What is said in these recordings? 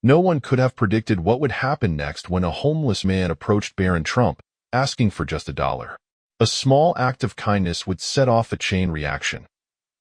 No one could have predicted what would happen next when a homeless man approached Barron Trump, asking for just $1. A small act of kindness would set off a chain reaction,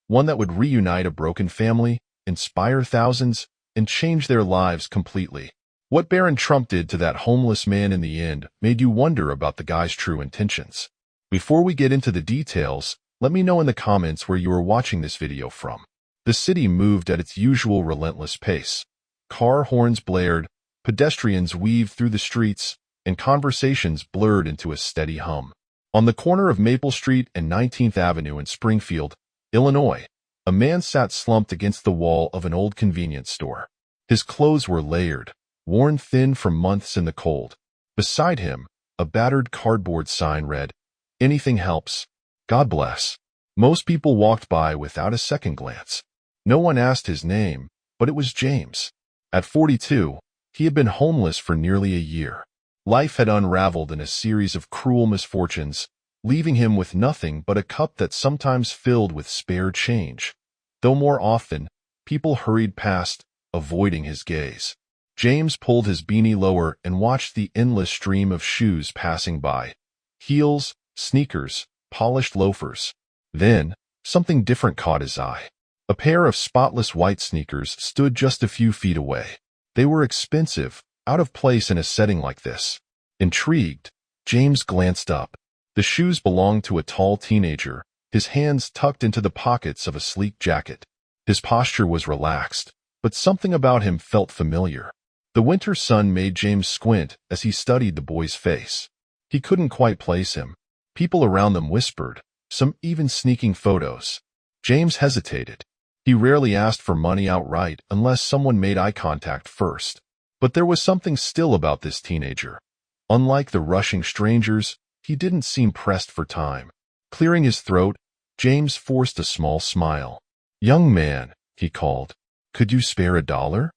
one that would reunite a broken family, inspire thousands, and change their lives completely. What Barron Trump did to that homeless man in the end made you wonder about the guy's true intentions. Before we get into the details, let me know in the comments where you are watching this video from. The city moved at its usual relentless pace. Car horns blared, pedestrians weaved through the streets, and conversations blurred into a steady hum. On the corner of Maple Street and 19th Avenue in Springfield, Illinois, a man sat slumped against the wall of an old convenience store. His clothes were layered, worn thin from months in the cold. Beside him, a battered cardboard sign read, "Anything helps. God bless." Most people walked by without a second glance. No one asked his name, but it was James. At 42, he had been homeless for nearly a year. Life had unraveled in a series of cruel misfortunes, leaving him with nothing but a cup that sometimes filled with spare change. Though more often, people hurried past, avoiding his gaze. James pulled his beanie lower and watched the endless stream of shoes passing by. Heels, sneakers, polished loafers. Then, something different caught his eye. A pair of spotless white sneakers stood just a few feet away. They were expensive, out of place in a setting like this. Intrigued, James glanced up. The shoes belonged to a tall teenager, his hands tucked into the pockets of a sleek jacket. His posture was relaxed, but something about him felt familiar. The winter sun made James squint as he studied the boy's face. He couldn't quite place him. People around them whispered, some even sneaking photos. James hesitated. He rarely asked for money outright unless someone made eye contact first. But there was something still about this teenager. Unlike the rushing strangers, he didn't seem pressed for time. Clearing his throat, James forced a small smile. "Young man," he called, "could you spare $1?"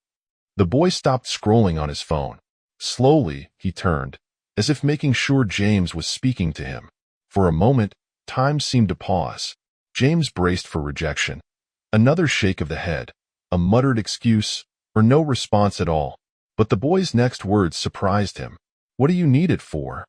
The boy stopped scrolling on his phone. Slowly, he turned, as if making sure James was speaking to him. For a moment, time seemed to pause. James braced for rejection. Another shake of the head, a muttered excuse, or no response at all. But the boy's next words surprised him. "What do you need it for?"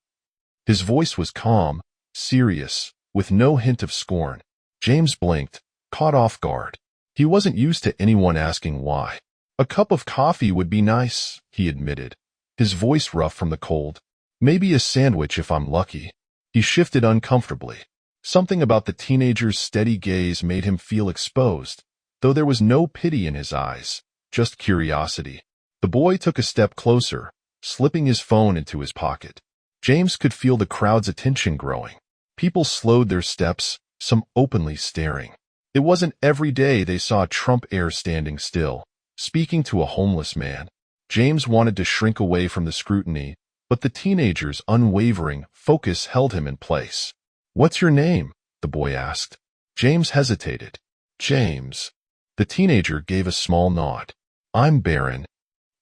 His voice was calm, serious, with no hint of scorn. James blinked, caught off guard. He wasn't used to anyone asking why. "A cup of coffee would be nice," he admitted, his voice rough from the cold. "Maybe a sandwich if I'm lucky." He shifted uncomfortably. Something about the teenager's steady gaze made him feel exposed, though there was no pity in his eyes, just curiosity. The boy took a step closer, slipping his phone into his pocket. James could feel the crowd's attention growing. People slowed their steps, some openly staring. It wasn't every day they saw Trump heir standing still, speaking to a homeless man. James wanted to shrink away from the scrutiny, but the teenager's unwavering focus held him in place. "What's your name?" the boy asked. James hesitated. "James." The teenager gave a small nod. "I'm Barron."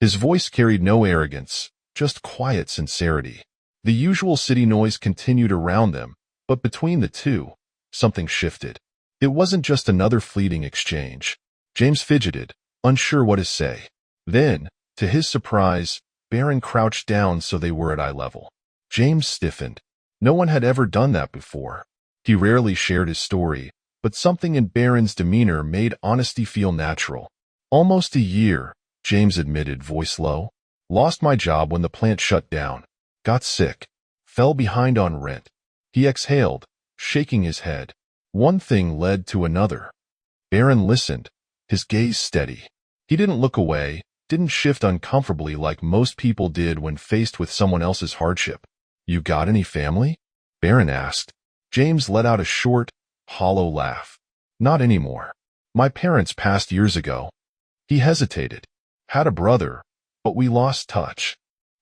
His voice carried no arrogance, just quiet sincerity. The usual city noise continued around them, but between the two, something shifted. It wasn't just another fleeting exchange. James fidgeted, unsure what to say. Then, to his surprise, Barron crouched down so they were at eye level. James stiffened. No one had ever done that before. He rarely shared his story, but something in Barron's demeanor made honesty feel natural. "Almost a year," James admitted, voice low. "Lost my job when the plant shut down. Got sick. Fell behind on rent." He exhaled, shaking his head. One thing led to another. Barron listened, his gaze steady. He didn't look away, didn't shift uncomfortably like most people did when faced with someone else's hardship. "You got any family?" Barron asked. James let out a short, hollow laugh. "Not anymore. My parents passed years ago." He hesitated. "Had a brother, but we lost touch."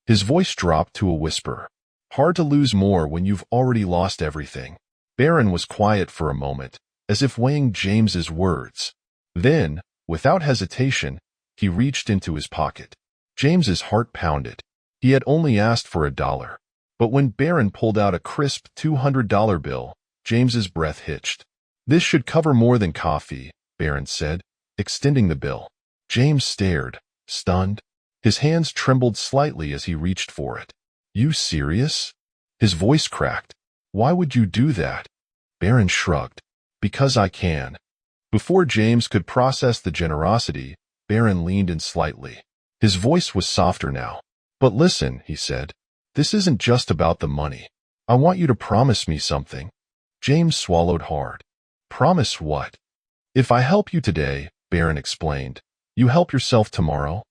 His voice dropped to a whisper. "Hard to lose more when you've already lost everything." Barron was quiet for a moment, as if weighing James's words. Then, without hesitation, he reached into his pocket. James's heart pounded. He had only asked for $1. But when Barron pulled out a crisp $200 bill, James's breath hitched. "This should cover more than coffee," Barron said, extending the bill. James stared, stunned. His hands trembled slightly as he reached for it. You serious? His voice cracked. Why would you do that? Barron shrugged. Because I can. Before James could process the generosity, Barron leaned in slightly. His voice was softer now. But listen, he said. This isn't just about the money. I want you to promise me something. James swallowed hard. Promise what? If I help you today, Barron explained, you help yourself tomorrow?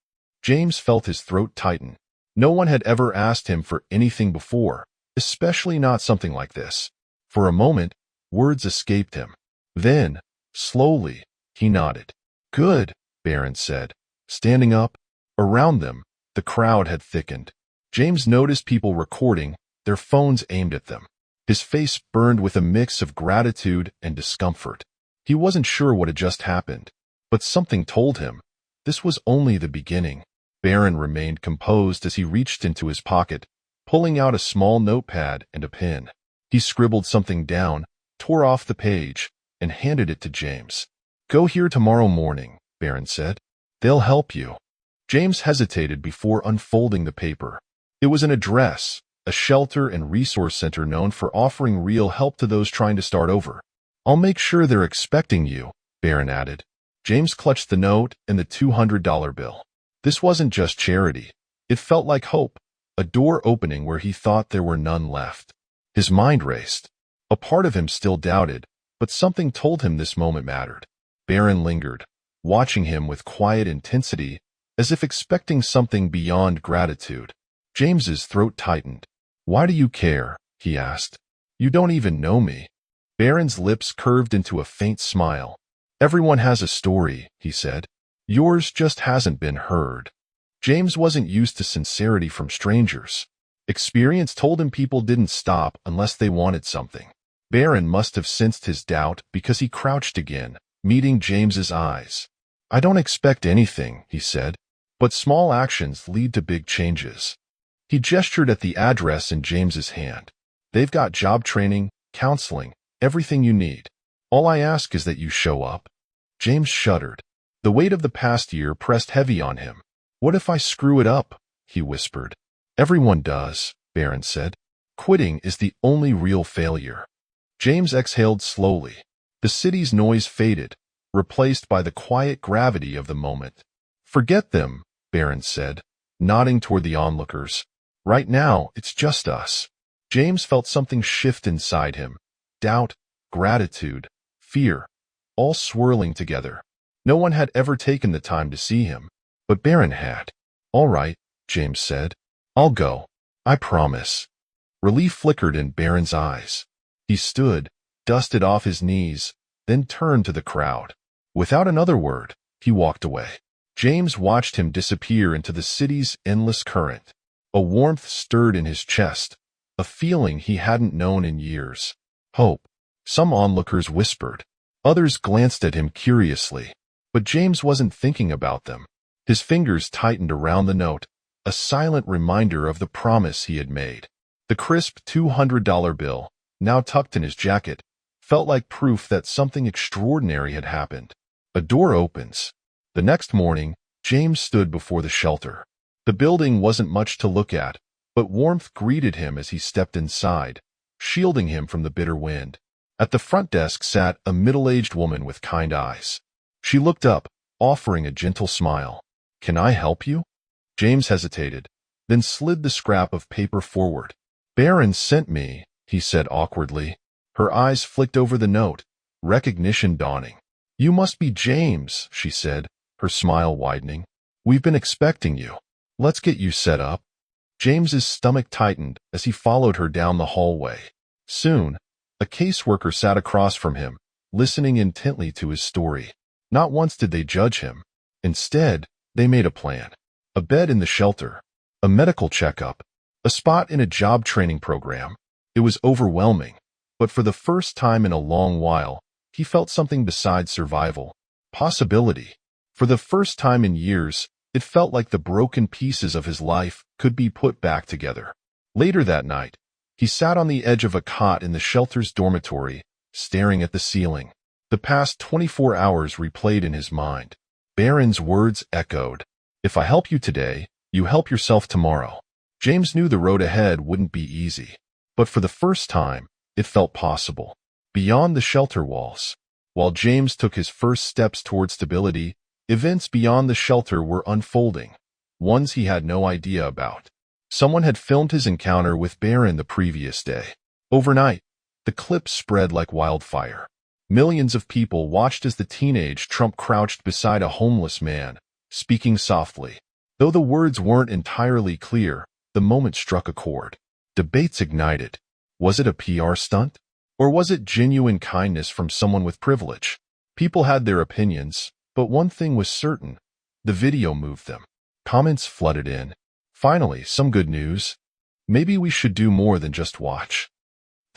James felt his throat tighten. No one had ever asked him for anything before, especially not something like this. For a moment, words escaped him. Then, slowly, he nodded. Good, Barron said, standing up. Around them, the crowd had thickened. James noticed people recording, their phones aimed at them. His face burned with a mix of gratitude and discomfort. He wasn't sure what had just happened, but something told him this was only the beginning. Barron remained composed as he reached into his pocket, pulling out a small notepad and a pen. He scribbled something down, tore off the page, and handed it to James. Go here tomorrow morning, Barron said. They'll help you. James hesitated before unfolding the paper. It was an address, a shelter and resource center known for offering real help to those trying to start over. I'll make sure they're expecting you, Barron added. James clutched the note and the $200 bill. This wasn't just charity. It felt like hope, a door opening where he thought there were none left. His mind raced. A part of him still doubted, but something told him this moment mattered. Barron lingered, watching him with quiet intensity, as if expecting something beyond gratitude. James's throat tightened. Why do you care? He asked. You don't even know me. Barron's lips curved into a faint smile. Everyone has a story, he said. Yours just hasn't been heard. James wasn't used to sincerity from strangers. Experience told him people didn't stop unless they wanted something. Barron must have sensed his doubt because he crouched again, meeting James's eyes. I don't expect anything, he said, but small actions lead to big changes. He gestured at the address in James's hand. They've got job training, counseling, everything you need. All I ask is that you show up. James shuddered. The weight of the past year pressed heavy on him. What if I screw it up? He whispered. Everyone does, Barron said. Quitting is the only real failure. James exhaled slowly. The city's noise faded, replaced by the quiet gravity of the moment. Forget them, Barron said, nodding toward the onlookers. Right now, it's just us. James felt something shift inside him. Doubt, gratitude, fear, all swirling together. No one had ever taken the time to see him, but Barron had. All right, James said. I'll go. I promise. Relief flickered in Barron's eyes. He stood, dusted off his knees, then turned to the crowd. Without another word, he walked away. James watched him disappear into the city's endless current. A warmth stirred in his chest, a feeling he hadn't known in years. Hope. Some onlookers whispered. Others glanced at him curiously. But James wasn't thinking about them. His fingers tightened around the note, a silent reminder of the promise he had made. The crisp $200 bill, now tucked in his jacket, felt like proof that something extraordinary had happened. A door opens. The next morning, James stood before the shelter. The building wasn't much to look at, but warmth greeted him as he stepped inside, shielding him from the bitter wind. At the front desk sat a middle-aged woman with kind eyes. She looked up, offering a gentle smile. Can I help you? James hesitated, then slid the scrap of paper forward. Barron sent me, he said awkwardly. Her eyes flicked over the note, recognition dawning. You must be James, she said, her smile widening. We've been expecting you. Let's get you set up. James's stomach tightened as he followed her down the hallway. Soon, a caseworker sat across from him, listening intently to his story. Not once did they judge him. Instead, they made a plan. A bed in the shelter, a medical checkup, a spot in a job training program. It was overwhelming, but for the first time in a long while, he felt something besides survival. Possibility. For the first time in years, it felt like the broken pieces of his life could be put back together. Later that night, he sat on the edge of a cot in the shelter's dormitory, staring at the ceiling. The past 24 hours replayed in his mind. Barron's words echoed. If I help you today, You help yourself tomorrow. James knew the road ahead wouldn't be easy, but for the first time, it felt possible. Beyond the shelter walls. While James took his first steps toward stability, events beyond the shelter were unfolding, ones he had no idea about. Someone had filmed his encounter with Barron the previous day. Overnight, the clip spread like wildfire. Millions of people watched as the teenage Trump crouched beside a homeless man, speaking softly. Though the words weren't entirely clear, the moment struck a chord. Debates ignited. Was it a PR stunt? Or was it genuine kindness from someone with privilege? People had their opinions, but one thing was certain. The video moved them. Comments flooded in. Finally, some good news. Maybe we should do more than just watch.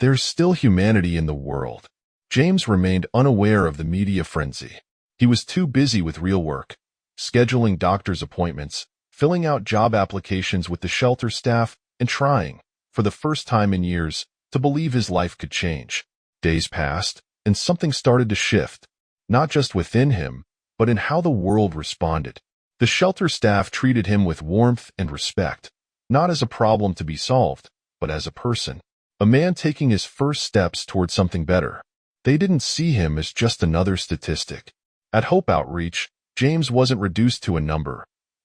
There's still humanity in the world. James remained unaware of the media frenzy. He was too busy with real work, scheduling doctor's appointments, filling out job applications with the shelter staff, and trying, for the first time in years, to believe his life could change. Days passed, and something started to shift, not just within him, but in how the world responded. The shelter staff treated him with warmth and respect, not as a problem to be solved, but as a person, a man taking his first steps toward something better. They didn't see him as just another statistic. At Hope Outreach, James wasn't reduced to a number.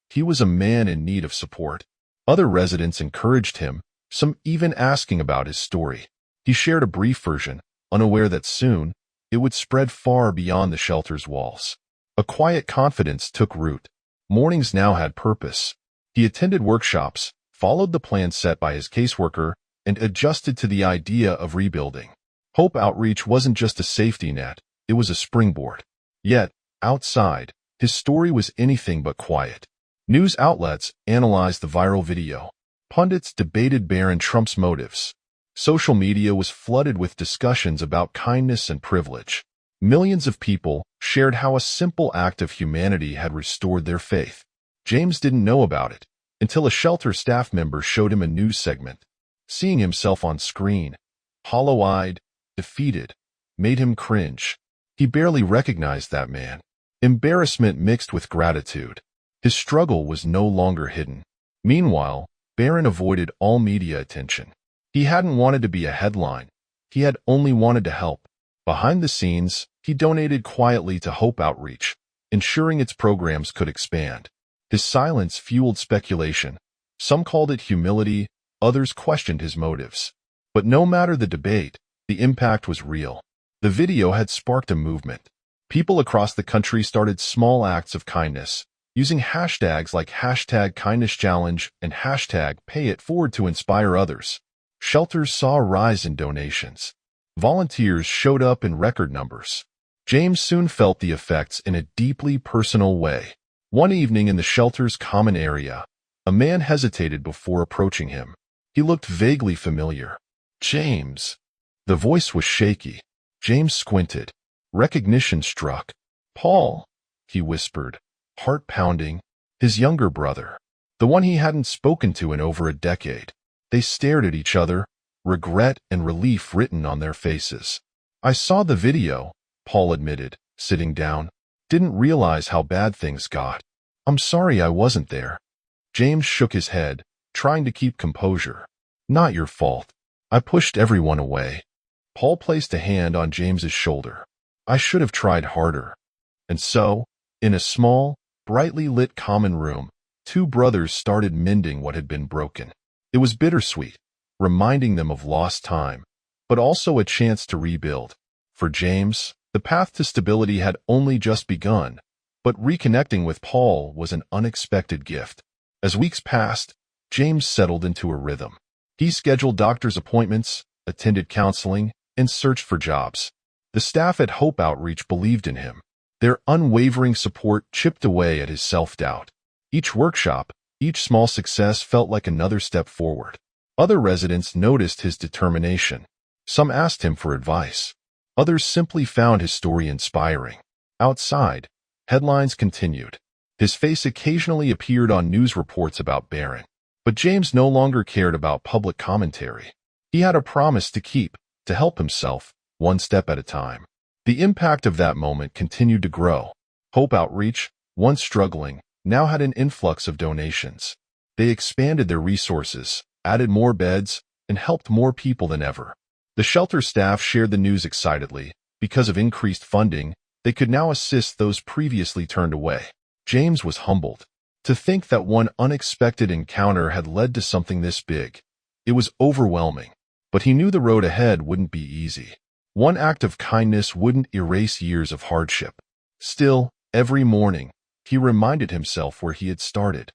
He was a man in need of support. Other residents encouraged him, some even asking about his story. He shared a brief version, unaware that soon, it would spread far beyond the shelter's walls. A quiet confidence took root. Mornings now had purpose. He attended workshops, followed the plan set by his caseworker, and adjusted to the idea of rebuilding. Hope Outreach wasn't just a safety net, it was a springboard. Yet, outside, his story was anything but quiet. News outlets analyzed the viral video. Pundits debated Barron Trump's motives. Social media was flooded with discussions about kindness and privilege. Millions of people shared how a simple act of humanity had restored their faith. James didn't know about it until a shelter staff member showed him a news segment. Seeing himself on screen, hollow-eyed, defeated, made him cringe. He barely recognized that man. Embarrassment mixed with gratitude. His struggle was no longer hidden. Meanwhile, Barron avoided all media attention. He hadn't wanted to be a headline. He had only wanted to help. Behind the scenes, he donated quietly to Hope Outreach, ensuring its programs could expand. His silence fueled speculation. Some called it humility, others questioned his motives. But no matter the debate, the impact was real. The video had sparked a movement. People across the country started small acts of kindness, using hashtags like #KindnessChallenge and #PayItForward to inspire others. Shelters saw a rise in donations. Volunteers showed up in record numbers. James soon felt the effects in a deeply personal way. One evening in the shelter's common area, a man hesitated before approaching him. He looked vaguely familiar. James. The voice was shaky. James squinted. Recognition struck. Paul, he whispered, heart pounding, his younger brother, the one he hadn't spoken to in over a decade. They stared at each other, regret and relief written on their faces. I saw the video, Paul admitted, sitting down. Didn't realize how bad things got. I'm sorry I wasn't there. James shook his head, trying to keep composure. Not your fault. I pushed everyone away. Paul placed a hand on James's shoulder. I should have tried harder. And so, in a small, brightly lit common room, two brothers started mending what had been broken. It was bittersweet, reminding them of lost time, but also a chance to rebuild. For James, the path to stability had only just begun, but reconnecting with Paul was an unexpected gift. As weeks passed, James settled into a rhythm. He scheduled doctor's appointments, attended counseling, and searched for jobs. The staff at Hope Outreach believed in him. Their unwavering support chipped away at his self-doubt. Each workshop, each small success felt like another step forward. Other residents noticed his determination. Some asked him for advice. Others simply found his story inspiring. Outside, headlines continued. His face occasionally appeared on news reports about Barron. But James no longer cared about public commentary. He had a promise to keep, to help himself, one step at a time. The impact of that moment continued to grow. Hope Outreach, once struggling, now had an influx of donations. They expanded their resources, added more beds, and helped more people than ever. The shelter staff shared the news excitedly. Because of increased funding, they could now assist those previously turned away. James was humbled. To think that one unexpected encounter had led to something this big. It was overwhelming, but he knew the road ahead wouldn't be easy. One act of kindness wouldn't erase years of hardship. Still, every morning, he reminded himself where he had started.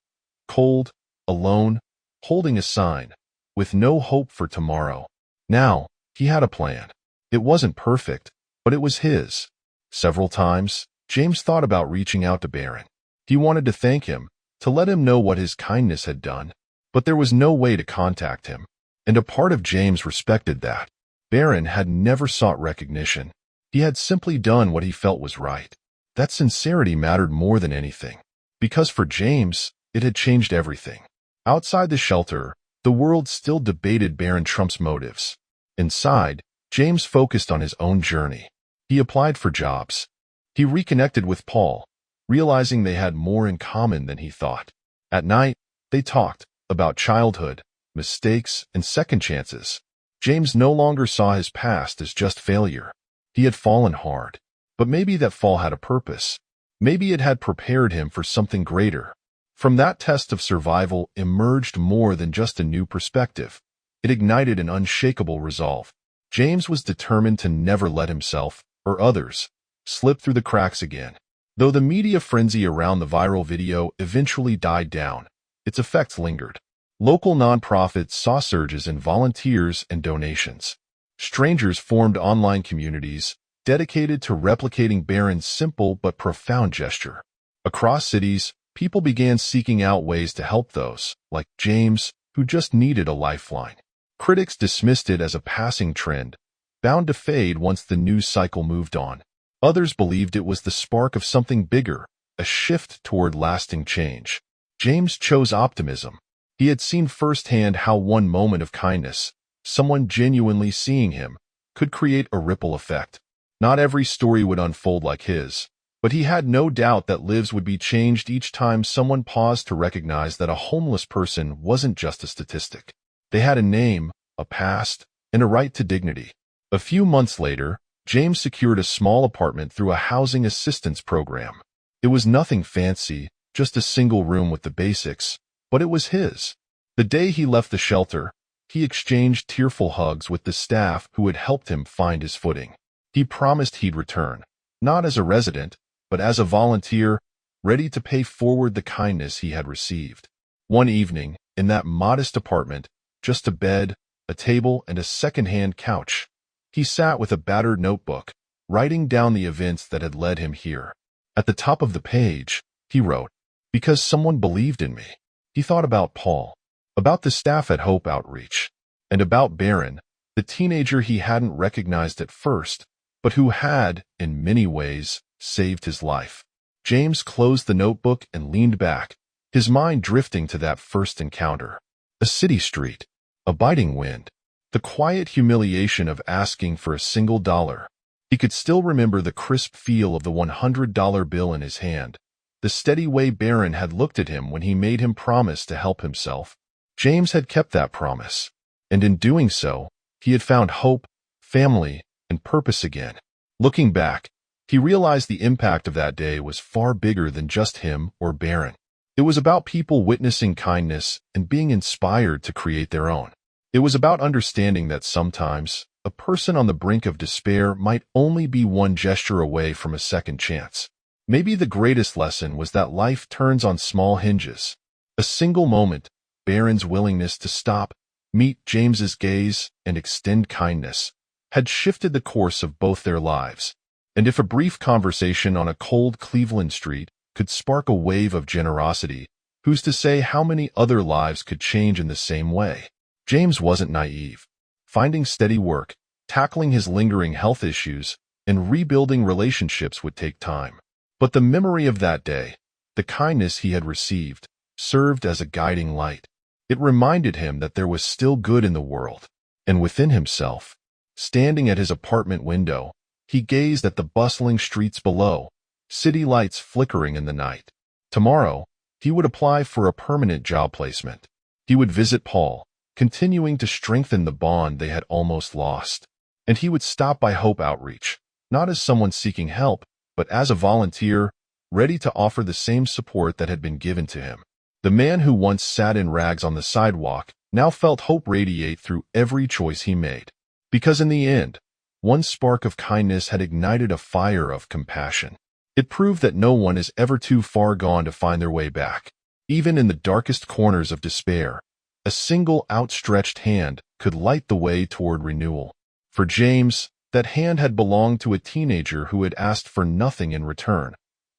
Cold, alone, holding a sign, with no hope for tomorrow. Now, he had a plan. It wasn't perfect, but it was his. Several times, James thought about reaching out to Barron. He wanted to thank him, to let him know what his kindness had done, but there was no way to contact him, and a part of James respected that. Barron had never sought recognition. He had simply done what he felt was right. That sincerity mattered more than anything, because for James, it had changed everything. Outside the shelter, the world still debated Barron Trump's motives. Inside, James focused on his own journey. He applied for jobs. He reconnected with Paul, realizing they had more in common than he thought. At night, they talked about childhood, mistakes, and second chances. James no longer saw his past as just failure. He had fallen hard, but maybe that fall had a purpose. Maybe it had prepared him for something greater. From that test of survival emerged more than just a new perspective. It ignited an unshakable resolve. James was determined to never let himself, or others, slip through the cracks again. Though the media frenzy around the viral video eventually died down, its effects lingered. Local nonprofits saw surges in volunteers and donations. Strangers formed online communities dedicated to replicating Barron's simple but profound gesture. Across cities, people began seeking out ways to help those, like James, who just needed a lifeline. Critics dismissed it as a passing trend, bound to fade once the news cycle moved on. Others believed it was the spark of something bigger, a shift toward lasting change. James chose optimism. He had seen firsthand how one moment of kindness, someone genuinely seeing him, could create a ripple effect. Not every story would unfold like his, but he had no doubt that lives would be changed each time someone paused to recognize that a homeless person wasn't just a statistic. They had a name, a past, and a right to dignity. A few months later, James secured a small apartment through a housing assistance program. It was nothing fancy, just a single room with the basics, but it was his. The day he left the shelter, he exchanged tearful hugs with the staff who had helped him find his footing. He promised he'd return, not as a resident, but as a volunteer, ready to pay forward the kindness he had received. One evening, in that modest apartment, just a bed, a table, and a second-hand couch, he sat with a battered notebook, writing down the events that had led him here. At the top of the page, he wrote, "Because someone believed in me." He thought about Paul, about the staff at Hope Outreach, and about Barron, the teenager he hadn't recognized at first, but who had, in many ways, saved his life. James closed the notebook and leaned back, his mind drifting to that first encounter. A city street, a biting wind, the quiet humiliation of asking for a single dollar. He could still remember the crisp feel of the $100 bill in his hand, the steady way Barron had looked at him when he made him promise to help himself. James had kept that promise, and in doing so, he had found hope, family, and purpose again. Looking back, he realized the impact of that day was far bigger than just him or Barron. It was about people witnessing kindness and being inspired to create their own. It was about understanding that sometimes, a person on the brink of despair might only be one gesture away from a second chance. Maybe the greatest lesson was that life turns on small hinges. A single moment, Barron's willingness to stop, meet James's gaze, and extend kindness, had shifted the course of both their lives. And if a brief conversation on a cold Cleveland street could spark a wave of generosity, who's to say how many other lives could change in the same way? James wasn't naive. Finding steady work, tackling his lingering health issues, and rebuilding relationships would take time. But the memory of that day, the kindness he had received, served as a guiding light. It reminded him that there was still good in the world, and within himself. Standing at his apartment window, he gazed at the bustling streets below, city lights flickering in the night. Tomorrow, He would apply for a permanent job placement. He would visit Paul, continuing to strengthen the bond they had almost lost. And he would stop by Hope Outreach, not as someone seeking help, but as a volunteer, ready to offer the same support that had been given to him. The man who once sat in rags on the sidewalk now felt hope radiate through every choice he made. Because in the end, one spark of kindness had ignited a fire of compassion. It proved that no one is ever too far gone to find their way back. Even in the darkest corners of despair, a single outstretched hand could light the way toward renewal. For James, that hand had belonged to a teenager who had asked for nothing in return,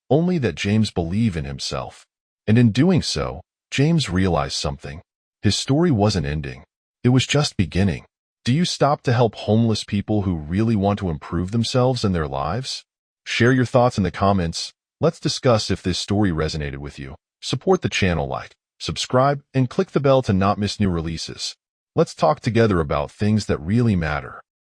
only that James believed in himself. And in doing so, James realized something. His story wasn't ending. It was just beginning. Do you stop to help homeless people who really want to improve themselves and their lives? Share your thoughts in the comments. Let's discuss if this story resonated with you. Support the channel, like, subscribe, and click the bell to not miss new releases. Let's talk together about things that really matter.